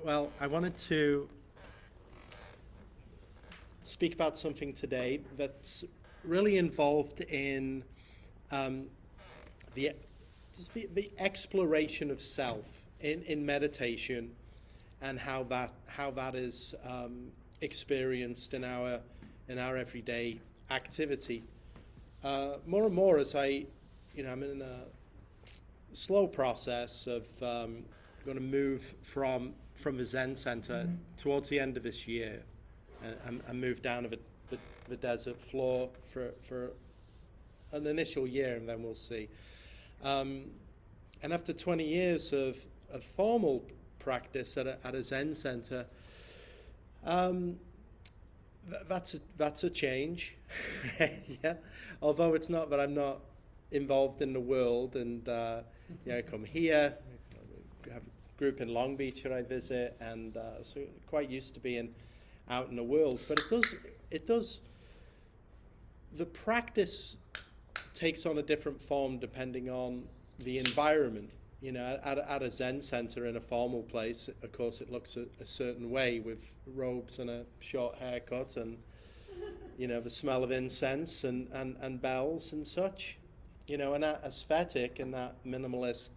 Well, I wanted to speak about something today that's really involved in um, the, the exploration of self in meditation, and how that is experienced in our everyday activity. More and more, as I'm in a slow process of going to move from the Zen Center towards the end of this year, and move down to the desert floor for an initial year, and then we'll see. And after 20 years of formal practice at a Zen Center, that's a change. Yeah. Although it's not that I'm not involved in the world, and I come here, I have a group in Long Beach that I visit, and so quite used to being out in the world. But it does. The practice takes on a different form depending on the environment. At a Zen center in a formal place, of course, it looks a certain way with robes and a short haircut, and the smell of incense and bells and such. And that aesthetic and that minimalist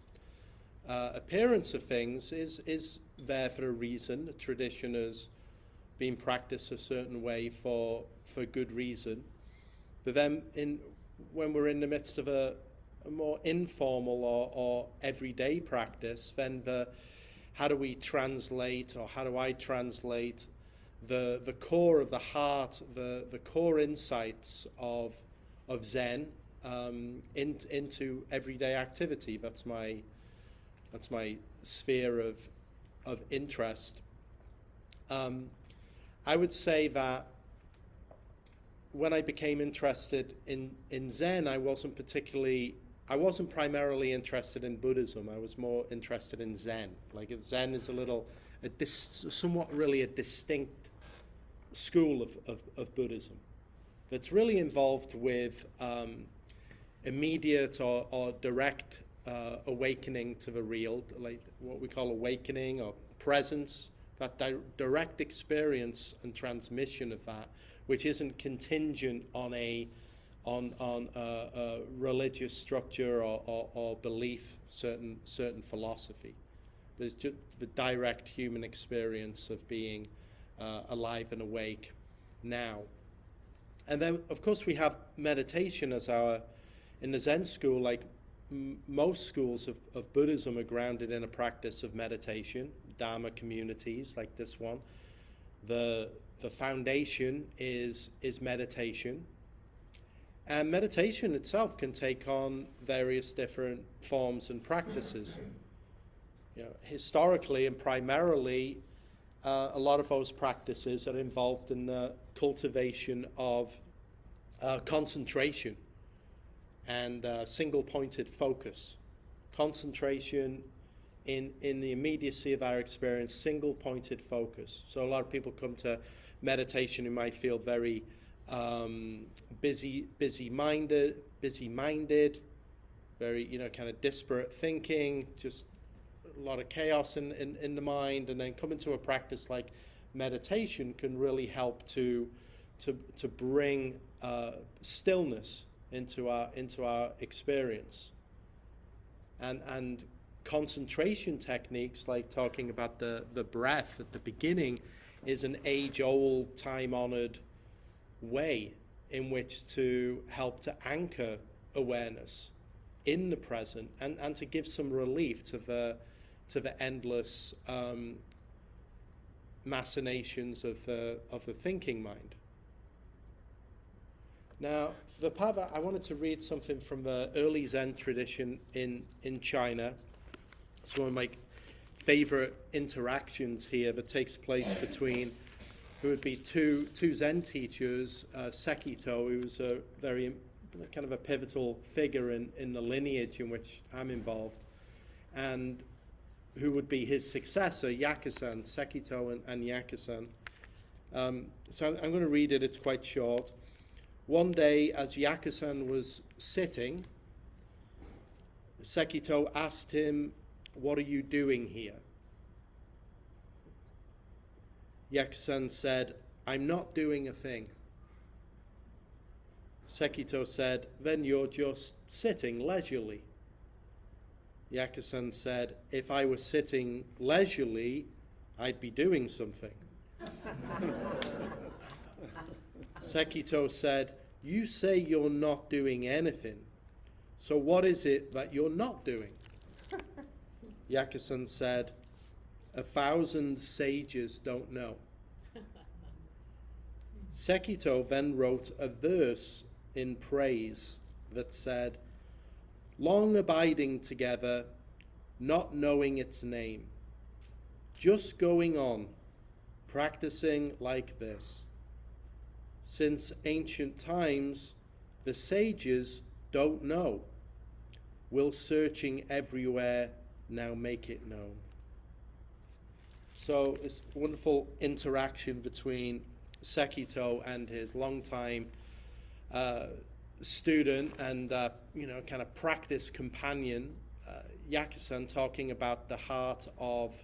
appearance of things is there for a reason. A tradition has been practiced a certain way for good reason. But then when we're in the midst of a more informal or everyday practice, then how do we translate, or how do I translate the core of the heart, the core insights of Zen into everyday activity? That's my sphere of interest. I would say that when I became interested in Zen, I wasn't primarily interested in Buddhism. I was more interested in Zen. Like, Zen is somewhat really a distinct school of Buddhism that's really involved with immediate or direct awakening to the real, like what we call awakening or presence, that direct experience and transmission of that, which isn't contingent on a religious structure or belief, certain philosophy. There's just the direct human experience of being alive and awake now. And then, of course, we have meditation as in the Zen school, like most schools of Buddhism are grounded in a practice of meditation, Dharma communities like this one. The foundation is meditation. And meditation itself can take on various different forms and practices. Historically and primarily, a lot of those practices are involved in the cultivation of concentration and single-pointed focus. Concentration in the immediacy of our experience, single-pointed focus. So a lot of people come to meditation who might feel very busy-minded, very kind of disparate thinking, just a lot of chaos in the mind, and then come into a practice like meditation can really help to bring stillness into our experience, and concentration techniques like talking about the breath at the beginning is an age-old, time-honored way in which to help to anchor awareness in the present, and to give some relief to the endless machinations of the thinking mind. Now, the part that I wanted to read something from the early Zen tradition in China. It's one of my favorite interactions here that takes place between who would be two Zen teachers, Sekito, who was a very kind of a pivotal figure in the lineage in which I'm involved, and who would be his successor, Yakusan, Sekito and Yakusan. So I'm going to read it. It's quite short. One day, as Yakusan was sitting, Sekito asked him, "What are you doing here?" Yakusan said, I'm not doing a thing. Sekito said, then you're just sitting leisurely. Yakusan said, if I was sitting leisurely, I'd be doing something. Sekito said, you say you're not doing anything, so what is it that you're not doing? Yakusan said, 1,000 sages don't know. Sekito then wrote a verse in praise that said, long abiding together, not knowing its name, just going on, practicing like this. Since ancient times, the sages don't know. Will searching everywhere now make it known? So this wonderful interaction between Sekito and his longtime student and kind of practice companion, Yakusan, talking about the heart of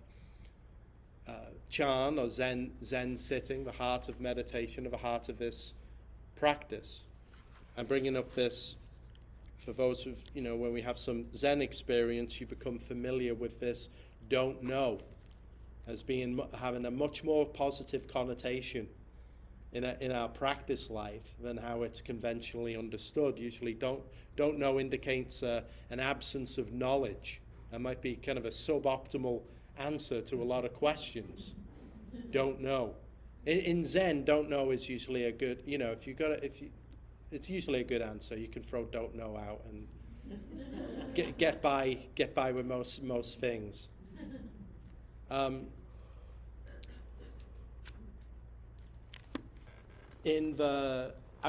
Chan or Zen sitting, the heart of meditation, the heart of this practice. I'm bringing up this for those who, when we have some Zen experience, you become familiar with this don't know as having a much more positive connotation in our practice life than how it's conventionally understood. Usually don't know indicates an absence of knowledge. That might be kind of a suboptimal answer to a lot of questions. Don't know. In Zen, don't know is usually a good, it's usually a good answer. You can throw don't know out and get by with most things. I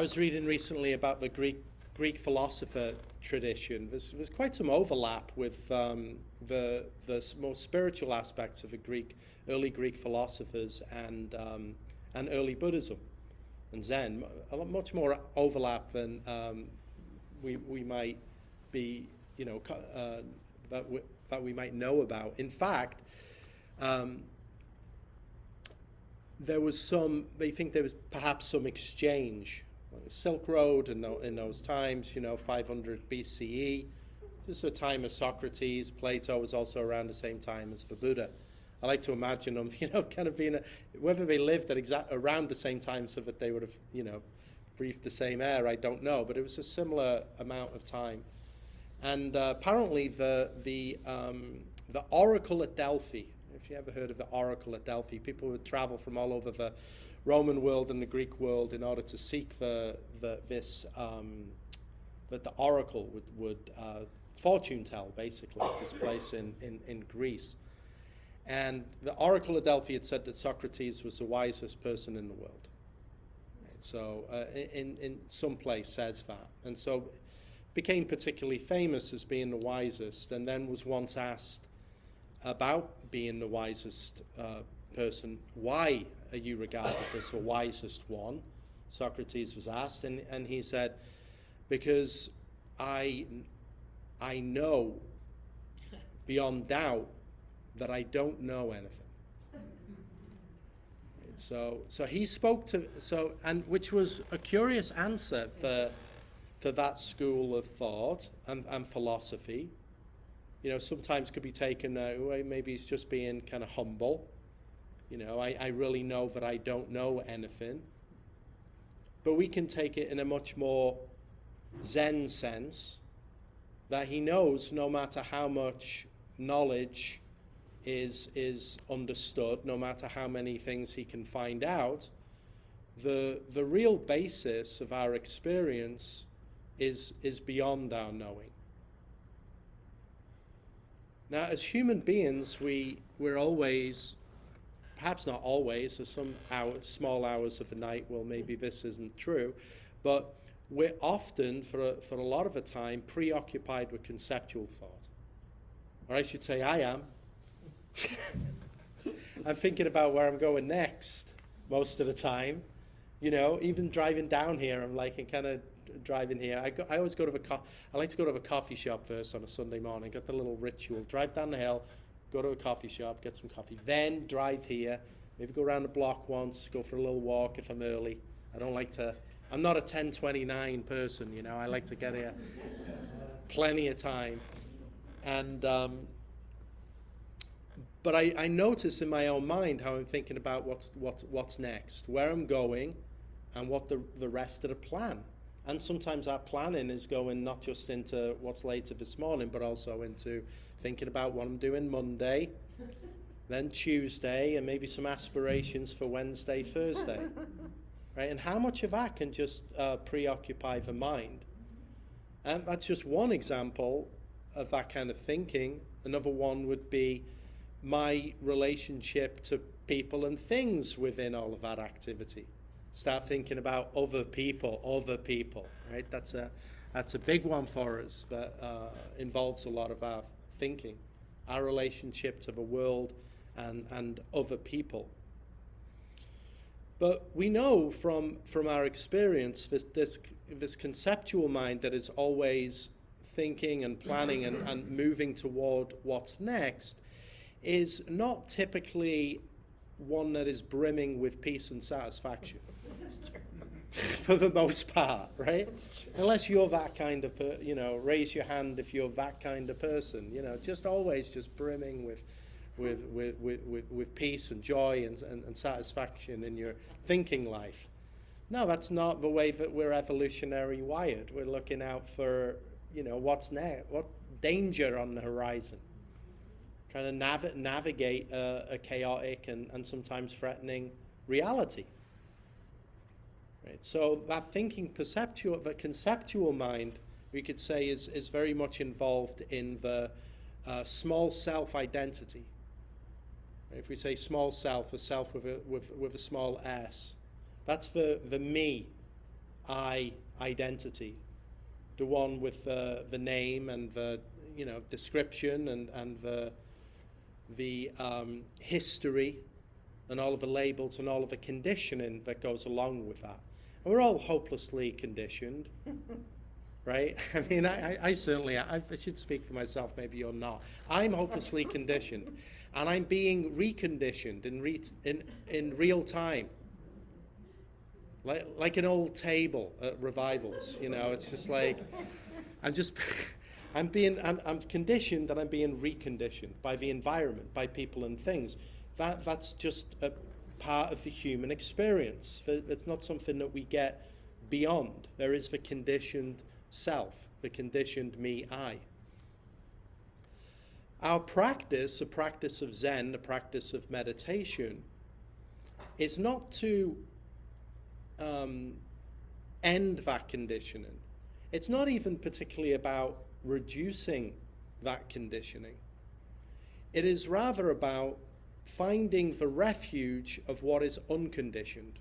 was reading recently about the Greek philosopher tradition. There's quite some overlap with the more spiritual aspects of the early Greek philosophers and early Buddhism and Zen. Much more overlap than we might be, that we might know about. In fact, they think there was perhaps some exchange. Silk Road in those times, 500 BCE. This is a time of Socrates. Plato was also around the same time as the Buddha. I like to imagine them, kind of being, whether they lived at around the same time so that they would have, breathed the same air, I don't know, but it was a similar amount of time. And apparently the Oracle at Delphi, if you ever heard of the Oracle at Delphi, people would travel from all over the Roman world and the Greek world in order to seek that the Oracle would fortune tell, basically, this place in Greece. And the Oracle at Delphi had said that Socrates was the wisest person in the world. Right? So in some place says that. And so became particularly famous as being the wisest, and then was once asked about being the wisest person. Why are you regarded as the wisest one? Socrates was asked, and he said, because I know beyond doubt that I don't know anything. So he spoke which was a curious answer for that school of thought and philosophy. Sometimes could be taken away. Maybe he's just being kind of humble. I really know that I don't know anything. But we can take it in a much more Zen sense, that he knows no matter how much knowledge is understood, no matter how many things he can find out, the real basis of our experience is beyond our knowing. Now, as human beings, we're always, perhaps not always, there's some small hours of the night, well, maybe this isn't true, but we're often, for a lot of the time, preoccupied with conceptual thought. Or I should say, I am. I'm thinking about where I'm going next most of the time. Even driving down here, I'm kind of driving here. I always go to I like to go to a coffee shop first on a Sunday morning. Got the little ritual: drive down the hill, go to a coffee shop, get some coffee, then drive here, Maybe go around the block once, go for a little walk if I'm early. I'm not a 10:29 person, you know. I like to get here plenty of time. And but I notice in my own mind how I'm thinking about what's next, where I'm going, and what the rest of the plan. And sometimes that planning is going not just into what's later this morning, but also into thinking about what I'm doing Monday, then Tuesday, and maybe some aspirations for Wednesday, Thursday. Right? And how much of that can just preoccupy the mind? And that's just one example of that kind of thinking. Another one would be my relationship to people and things within all of that activity. Start thinking about other people, right? That's a big one for us that involves a lot of our thinking, our relationship to the world and other people. But we know from our experience this conceptual mind that is always thinking and planning and moving toward what's next is not typically one that is brimming with peace and satisfaction. For the most part, right? Unless you're that kind of raise your hand if you're that kind of person, just always just brimming with peace and joy and satisfaction in your thinking life. No, that's not the way that we're evolutionary wired. We're looking out for, what's next, what danger on the horizon. Trying to navigate a chaotic and sometimes threatening reality. Right? So that conceptual mind, we could say, is very much involved in the small self identity. If we say small self, a self with a small s, that's the me, I identity, the one with the name and the description and the history and all of the labels and all of the conditioning that goes along with that. And we're all hopelessly conditioned, right? I mean, I certainly, I should speak for myself, maybe you're not. I'm hopelessly conditioned, and I'm being reconditioned in real time. Like an old table at revivals, it's just like, I'm conditioned and I'm being reconditioned by the environment, by people and things. That's just a part of the human experience. It's not something that we get beyond. There is the conditioned self, the conditioned me, I. Our practice, a practice of Zen, a practice of meditation, is not to end that conditioning. It's not even particularly about reducing that conditioning. It is rather about finding the refuge of what is unconditioned.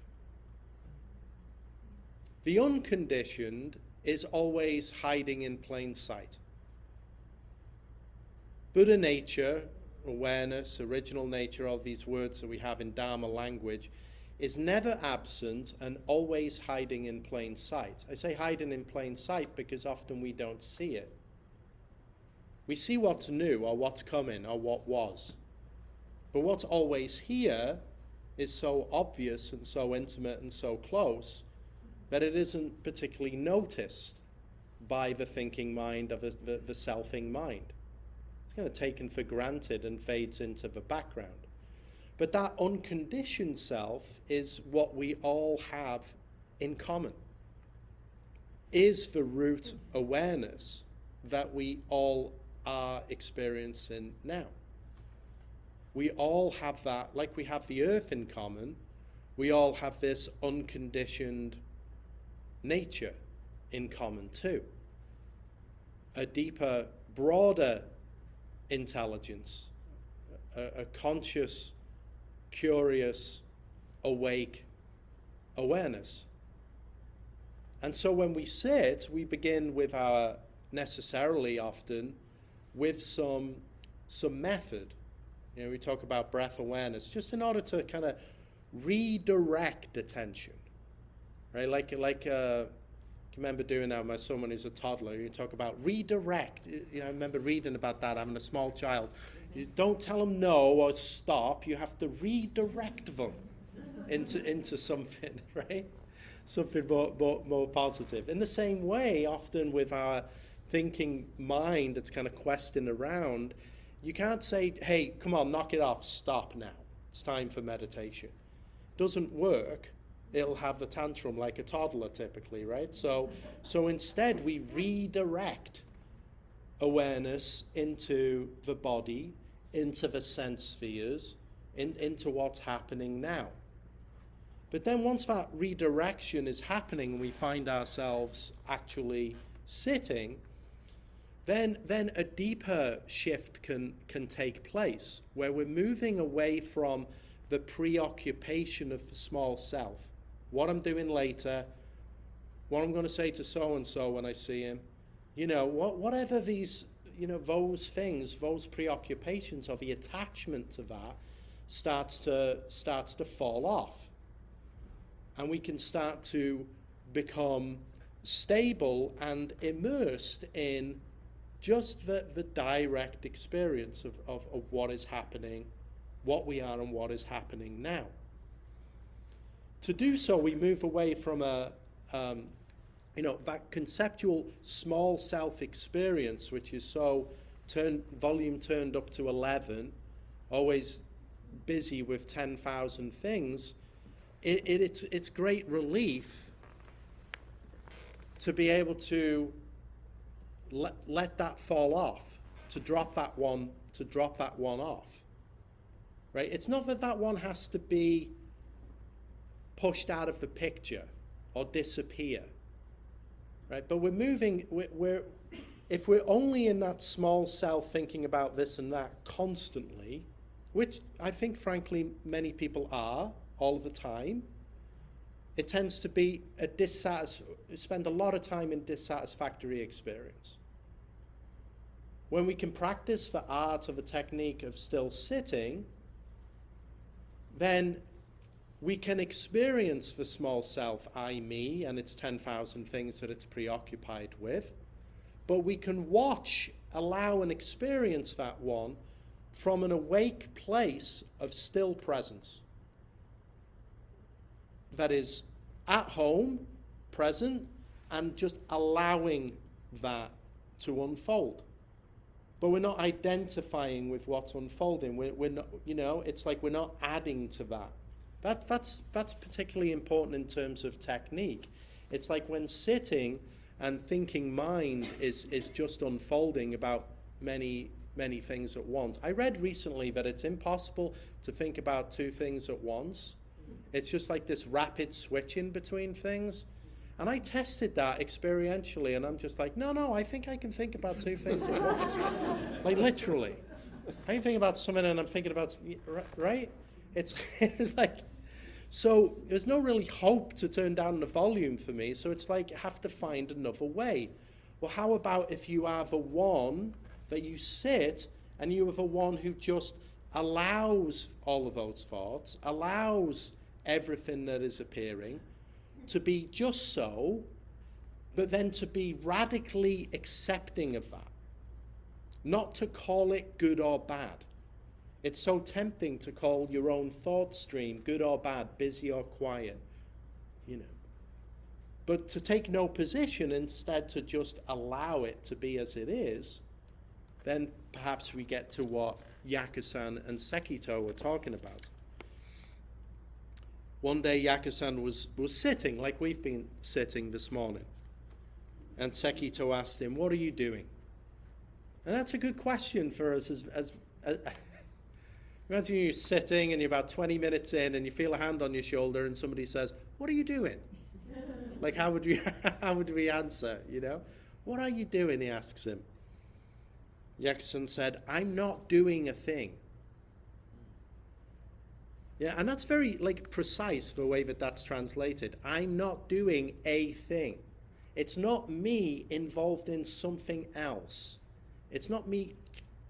The unconditioned is always hiding in plain sight. Buddha nature, awareness, original nature, all these words that we have in Dharma language, is never absent and always hiding in plain sight. I say hiding in plain sight because often we don't see it. We see what's new or what's coming or what was. But what's always here is so obvious and so intimate and so close that it isn't particularly noticed by the thinking mind of the selfing mind. It's kind of taken for granted and fades into the background. But that unconditioned self is what we all have in common, is the root awareness that we all are experiencing now. We all have that, like we have the earth in common, we all have this unconditioned nature in common too. A deeper, broader intelligence, a conscious, curious, awake awareness. And so when we sit, we begin with our, necessarily often, with some method. We talk about breath awareness, just in order to kind of redirect attention, right? Like I remember doing that with my son when he was a toddler. You talk about redirect. I remember reading about that, having a small child, You don't tell them no or stop. You have to redirect them into something, right? Something more positive. In the same way, often with our thinking mind that's kind of questing around, you can't say, hey, come on, knock it off, stop now. It's time for meditation. Doesn't work. It'll have a tantrum like a toddler typically, right? So instead we redirect awareness into the body, into the sense spheres, into what's happening now. But then once that redirection is happening and we find ourselves actually sitting, then a deeper shift can take place where we're moving away from the preoccupation of the small self. What I'm doing later, what I'm going to say to so-and-so when I see him, whatever these, those things, those preoccupations or the attachment to that starts to fall off. And we can start to become stable and immersed in just the direct experience of what is happening, what we are and what is happening now. To do so, we move away from that conceptual small self experience, which is so volume turned up to 11, always busy with 10,000 things. It's great relief to be able to let that fall off, to drop that one off. Right? It's not that one has to be pushed out of the picture or disappear. Right? But if we're only in that small self thinking about this and that constantly, which I think frankly many people are all the time, it tends to be spend a lot of time in dissatisfactory experience. When we can practice the art of a technique of still sitting, then we can experience the small self, I, me, and its 10,000 things that it's preoccupied with, but we can allow and experience that one from an awake place of still presence. That is at home, present, and just allowing that to unfold. But we're not identifying with what's unfolding. We're not, it's like we're not adding to that. That's particularly important in terms of technique. It's like when sitting and thinking mind is just unfolding about many things at once. I read recently that it's impossible to think about two things at once. It's just like this rapid switching between things. And I tested that experientially, and I'm just like, no, I think I can think about two things at once. Like literally. I can think about something and I'm thinking about, right? It's like, so there's no really hope to turn down the volume for me, so it's like, have to find another way. Well, how about if you are the one that you sit and you are the one who just allows all of those thoughts, allows everything that is appearing to be just so, but then to be radically accepting of that. Not to call it good or bad. It's so tempting to call your own thought stream good or bad, busy or quiet, But to take no position, instead to just allow it to be as it is, then perhaps we get to what Yaku-san and Sekito were talking about. One day Yaku-san was sitting like we've been sitting this morning. And Sekito asked him, what are you doing? And that's a good question for us as imagine you're sitting and you're about 20 minutes in and you feel a hand on your shoulder and somebody says, what are you doing? Like how would we answer, What are you doing, he asks him. Yaku-san said, I'm not doing a thing. Yeah, and that's very precise the way that's translated. I'm not doing a thing. It's not me involved in something else. It's not me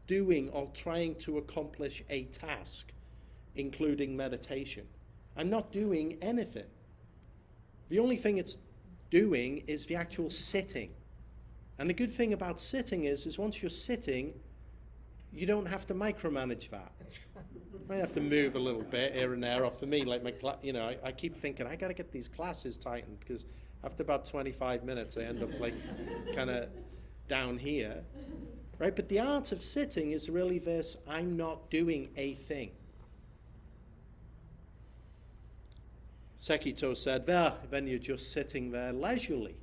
doing or trying to accomplish a task, including meditation. I'm not doing anything. The only thing it's doing is the actual sitting. And the good thing about sitting is once you're sitting, you don't have to micromanage that. You might have to move a little bit here and there. Or for me, like I keep thinking I got to get these classes tightened, because after about 25 minutes, I end up like kind of down here, right? But the art of sitting is really this: I'm not doing a thing. Sekito said, well, then you're just sitting there leisurely,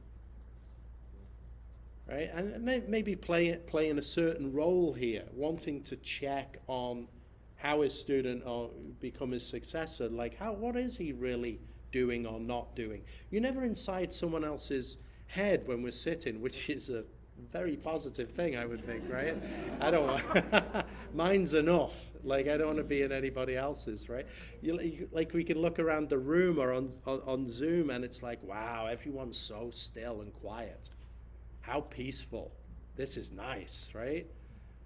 right? And maybe playing a certain role here, wanting to check on how his student or become his successor, like what is he really doing or not doing? You're never inside someone else's head when we're sitting, which is a very positive thing, I would think, right? I don't want, mine's enough. Like, I don't want to be in anybody else's, right? Like, we can look around the room or on Zoom, and it's like, wow, everyone's so still and quiet. How peaceful. This is nice, right?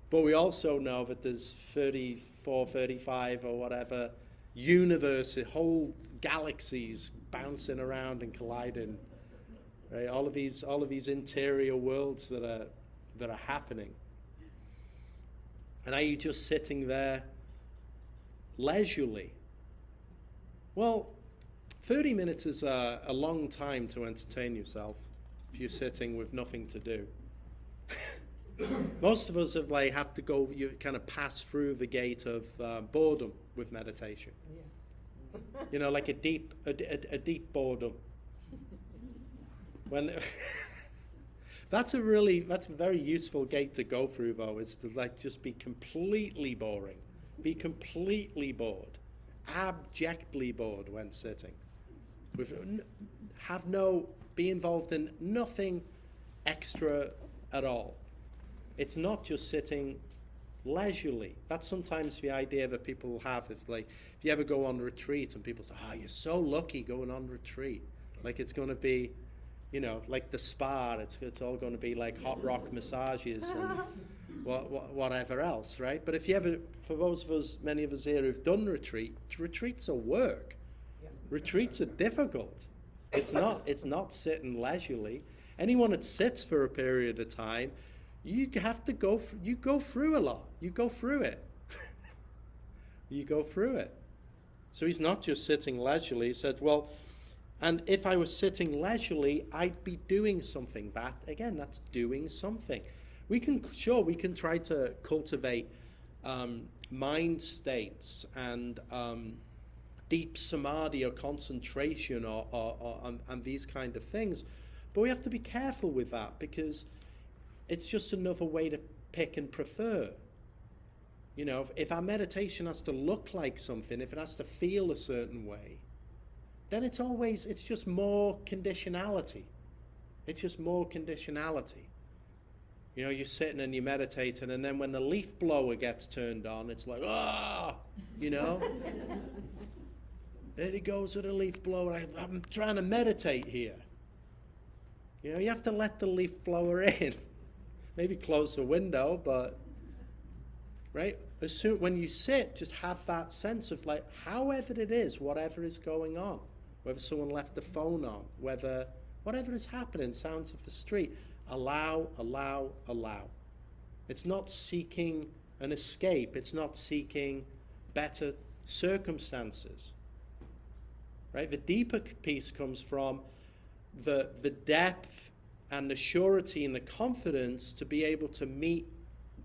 But we also know that there's 34, 35 or whatever universes, whole galaxies bouncing around and colliding, right? All of these interior worlds that are happening. And are you just sitting there leisurely? Well, 30 minutes is a long time to entertain yourself if you're sitting with nothing to do. Most of us have to go, you kind of pass through the gate of boredom with meditation. Yeah. Like a deep boredom. When that's a very useful gate to go through, though, is to just be completely boring, be completely bored, abjectly bored when sitting, be involved in nothing extra at all. It's not just sitting leisurely. That's sometimes the idea that people have. If you ever go on retreat and people say, you're so lucky going on retreat. Like it's going to be, like the spa, it's all going to be like hot rock massages and whatever else, right? But for those of us, many of us here who've done retreats are work. Yeah. Retreats are difficult. It's not sitting leisurely. Anyone that sits for a period of time, you have to go through a lot. You go through it. You go through it. So he's not just sitting leisurely. He said, well, and if I was sitting leisurely, I'd be doing something. That's doing something. We can try to cultivate mind states and deep samadhi or concentration and these kind of things. But we have to be careful with that, because it's just another way to pick and prefer. If our meditation has to look like something, if it has to feel a certain way, then it's just more conditionality. It's just more conditionality. You're sitting and you're meditating, and then when the leaf blower gets turned on, it's like, there he goes with a leaf blower. I'm trying to meditate here. You have to let the leaf blower in. Maybe close the window, but, right? When you sit, just have that sense of however it is, whatever is going on, whether someone left the phone on, whatever is happening, sounds of the street, allow. It's not seeking an escape. It's not seeking better circumstances, right? The deeper piece comes from the depth and the surety and the confidence to be able to meet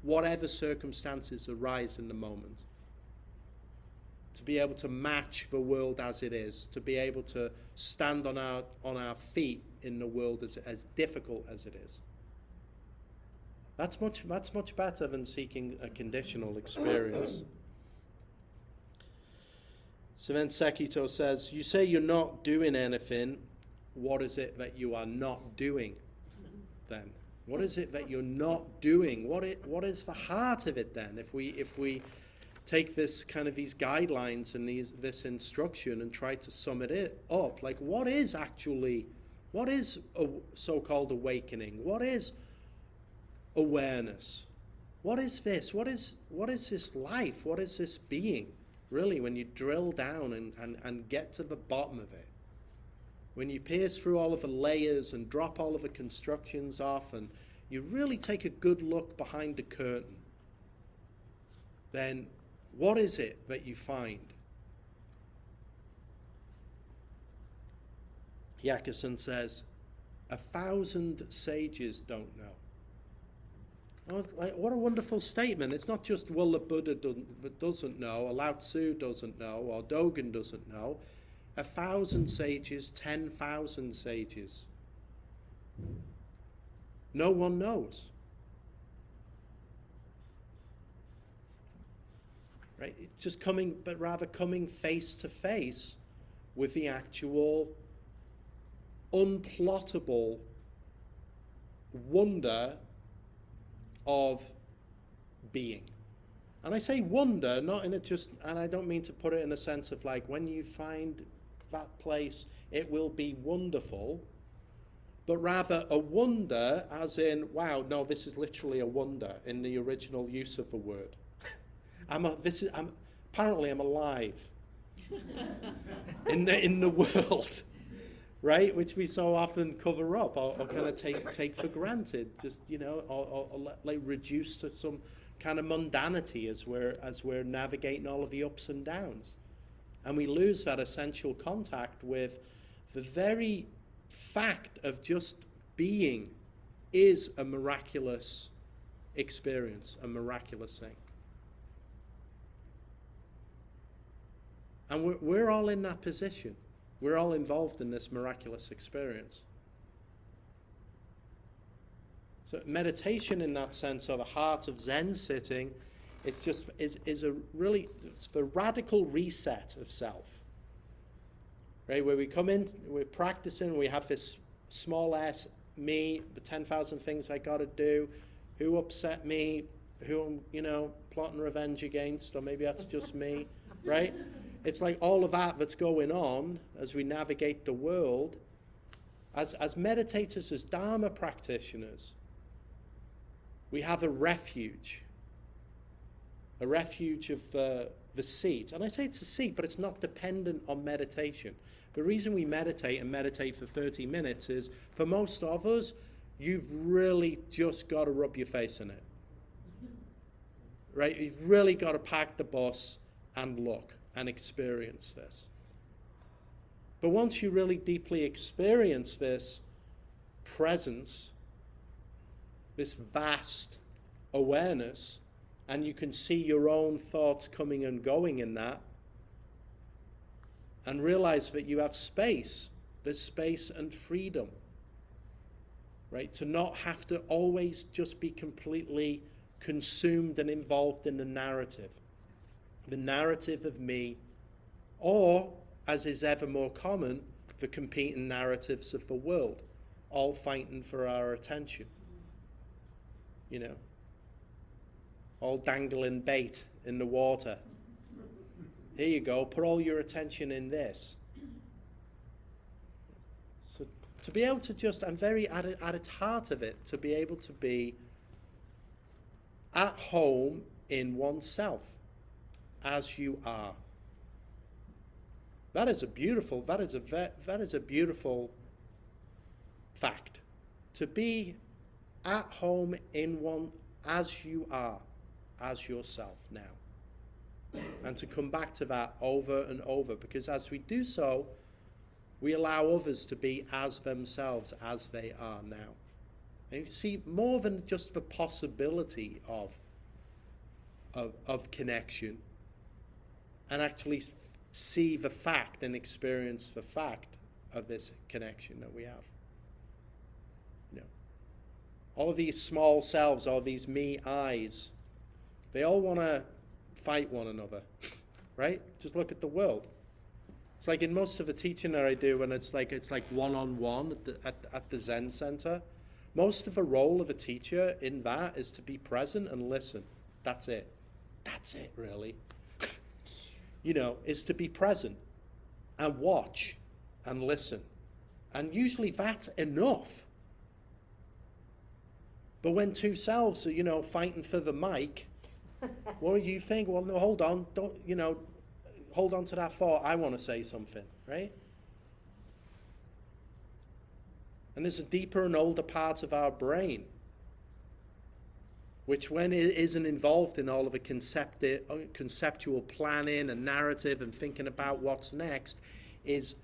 whatever circumstances arise in the moment, to be able to match the world as it is, to be able to stand on our feet in the world as difficult as it is. That's much better than seeking a conditional experience. So then Sekito says, you say you're not doing anything. What is it that you are not doing then? What is it that you're not doing? What is the heart of it then? If we take this kind of these guidelines and this instruction and try to sum it up, what is a so-called awakening? What is awareness? What is this? What is this life? What is this being? Really, when you drill down and get to the bottom of it, when you pierce through all of the layers and drop all of the constructions off, and you really take a good look behind the curtain, then what is it that you find? Yakusan says, 1,000 sages don't know. Oh, what a wonderful statement. It's not just, well, the Buddha doesn't know, or Lao Tzu doesn't know, or Dogen doesn't know. 1,000 sages, 10,000 sages. No one knows. Right? It's just coming, but rather coming face to face with the actual unplottable wonder of being. And I say wonder, not in a just, and I don't mean to put it in a sense of like, when you find that place, it will be wonderful, but rather a wonder as in, wow, no, this is literally a wonder in the original use of the word. Apparently I'm alive in the world, right? Which we so often cover up or kind of take for granted, just, you know, or like reduce to some kind of mundanity as we're navigating all of the ups and downs, and we lose that essential contact with the very fact of just being is a miraculous experience, a miraculous thing. And we're all in that position. We're all involved in this miraculous experience. So meditation in that sense, or the heart of Zen sitting, it's just is a really, it's the radical reset of self. Right, where we come in, we're practicing, we have this small s, me, the 10,000 things I got to do, who upset me, who I'm, you know, plotting revenge against, or maybe that's just me, right? It's like all of that that's going on as we navigate the world. As meditators, as Dharma practitioners, we have a refuge of the seat. And I say it's a seat, but it's not dependent on meditation. The reason we meditate and meditate for 30 minutes is, for most of us, you've really just got to rub your face in it. Right? You've really got to pack the bus and look and experience this. But once you really deeply experience this presence, this vast awareness, and you can see your own thoughts coming and going in that, and realize that you have space, there's space and freedom, right? To not have to always just be completely consumed and involved in the narrative of me, or, as is ever more common, the competing narratives of the world, all fighting for our attention, you know, all dangling bait in the water. Here you go, put all your attention in this. So to be able to just, and very at its heart of it, to be able to be at home in oneself, as you are. That is a beautiful fact. To be at home in one as you are, as yourself now. And to come back to that over and over, because as we do so, we allow others to be as themselves as they are now. And you see more than just the possibility of connection, and actually see the fact and experience the fact of this connection that we have. You know, all of these small selves, all these me eyes, they all want to fight one another, right? Just look at the world. It's like in most of the teaching that I do, when it's like one-on-one at the Zen center, most of the role of a teacher in that is to be present and listen. That's it. That's it, really. You know, is to be present and watch and listen. And usually that's enough. But when two selves are, you know, fighting for the mic, what do you think? Well, no, hold on. Don't, you know, hold on to that thought. I want to say something, right? And there's a deeper and older part of our brain which when it isn't involved in all of the conceptual planning and narrative and thinking about what's next, is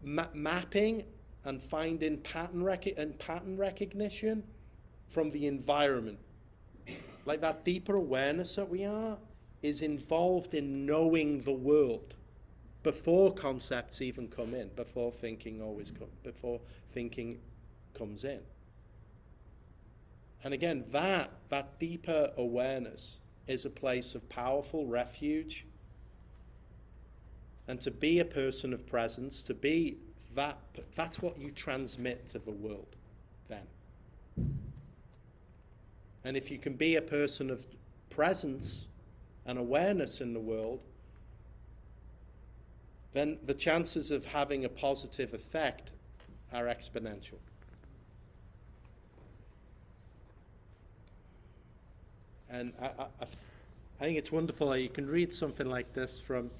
mapping and finding pattern recognition from the environment. Like that deeper awareness that we are is involved in knowing the world before concepts even come in, before thinking comes in. And again, that deeper awareness is a place of powerful refuge. And to be a person of presence, to be that's what you transmit to the world then. And if you can be a person of presence and awareness in the world, then the chances of having a positive effect are exponential. And I think it's wonderful that you can read something like this from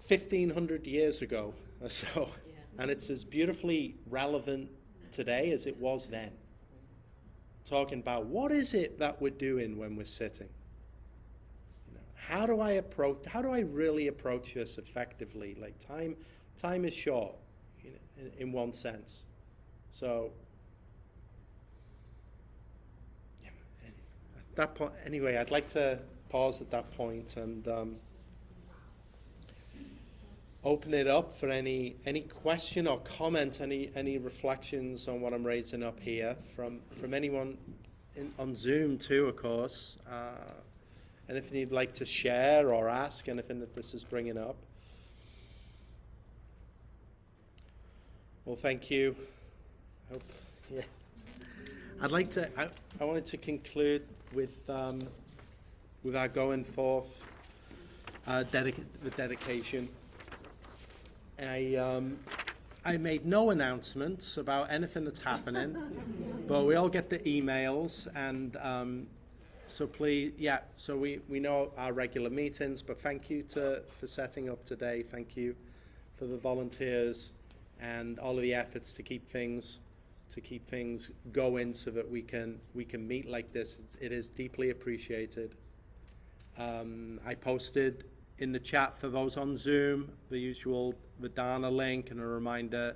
1,500 years ago or so, and it's as beautifully relevant today as it was then. Talking about what is it that we're doing when we're sitting? You know, how do I really approach this effectively? Like time is short, you know, in one sense. So at that point, anyway, I'd like to pause at that point and open it up for any question or comment, any reflections on what I'm raising up here from anyone on Zoom too, of course. Anything you'd like to share or ask, anything that this is bringing up. Well, thank you. Yeah. I'd like to. I wanted to conclude with our going forth with dedication. I made no announcements about anything that's happening, but we all get the emails, and so please, so we know our regular meetings, but thank you for setting up today. Thank you for the volunteers and all of the efforts to keep things going so that we can meet like this. It is deeply appreciated. I posted in the chat for those on Zoom the usual Dharma link and a reminder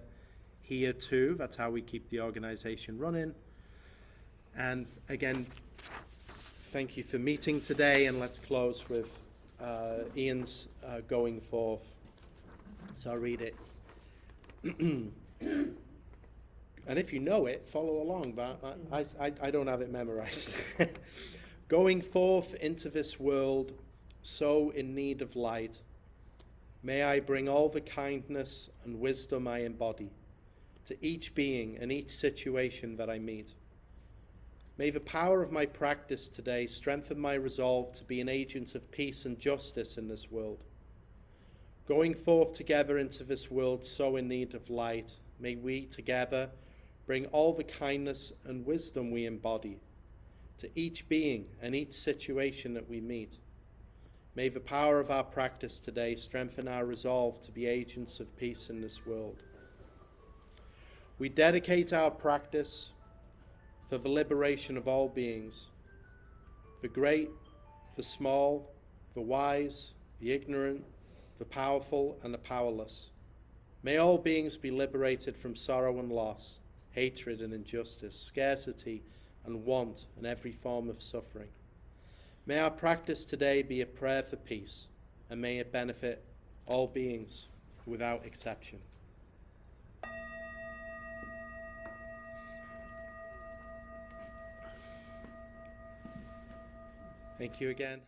here too. That's how we keep the organization running. And again, thank you for meeting today, and let's close with Ian's going forth. So I'll read it. And if you know it, follow along, but I don't have it memorized. Going forth into this world, so in need of light, may I bring all the kindness and wisdom I embody to each being and each situation that I meet. May the power of my practice today strengthen my resolve to be an agent of peace and justice in this world. Going forth together into this world so in need of light, may we together bring all the kindness and wisdom we embody to each being and each situation that we meet. May the power of our practice today strengthen our resolve to be agents of peace in this world. We dedicate our practice for the liberation of all beings, the great, the small, the wise, the ignorant, the powerful, and the powerless. May all beings be liberated from sorrow and loss, hatred and injustice, scarcity and want, and every form of suffering. May our practice today be a prayer for peace, and may it benefit all beings without exception. Thank you again.